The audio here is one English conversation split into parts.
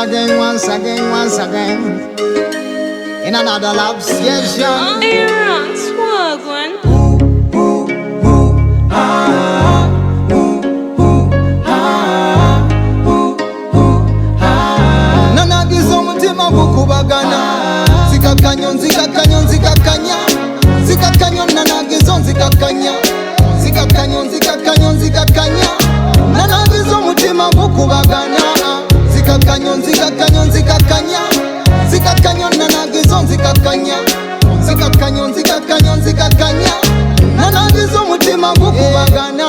once again, in another love session. Aaron, swag one. Nanagiza omutima gukubagana, zikakanyo nzikakanya, zikakanyo nanagizo nzikakanya, zikakanyo nanagiza omutima gukubagana, zikakanyo nanagizo nzikakanya, zikakanyo nanagiza omutima gukubagana.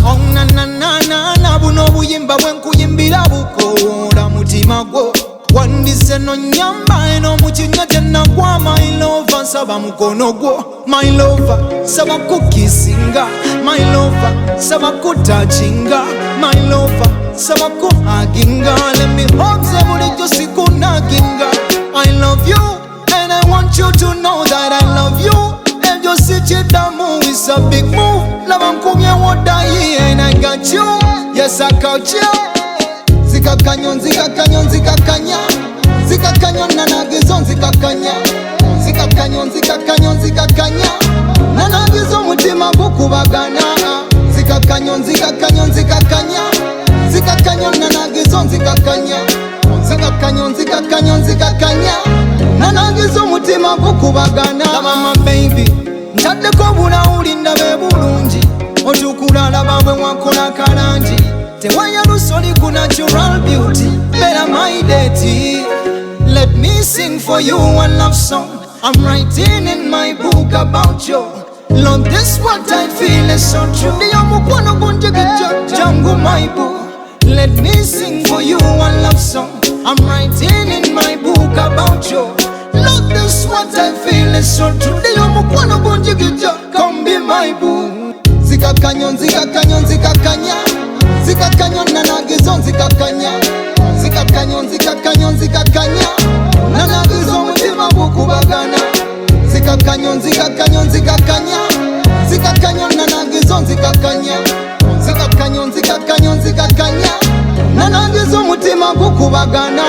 Oh na na na na na, buno buyimba bwenkuyimbira bukoora mutima gwo, wandise nonyamba eno mukinya kyenagwa. My lover saba mukono gwo, my lover saba kukisinga, my lover saba kutachinga, my lover saba kuhaginga. Let me hug ze bulijjo sikunaginga. I love you and I want you to know that I love you. And just sit you down, move, it's a big move. Love and come here, what I hear, and I got you. Yes, I got you. Zikakanyo nanagizo nzikakanya, zikakanyo nanagizo omutima gukubagana, zikakanyo nanagizo nzikakanya, zikakanyo nanagizo omutima gukubagana. Mama baby, ntaddeko bulawuli ndabe bulungi, otukula laba bwe wakola kalangi, tewaya lusoli ku natural beauty, better my deity. Let me sing for you a love song I'm writing in my book about you. Love, this what I feel is so true. Ndiyo mukwano gunjigija jangu my book. Let me sing for you a love song I'm writing in my book about you. Love, this what I feel is so true. Ndiyo mukwano gunjigija, come be my book. Zikakanyo nanagizo nzikakanya, zikakanyo nanagizo omutima gukubagana, zikakanyo nanagizo nzikakanya, zikakanyo nanagizo omutima gukubagana.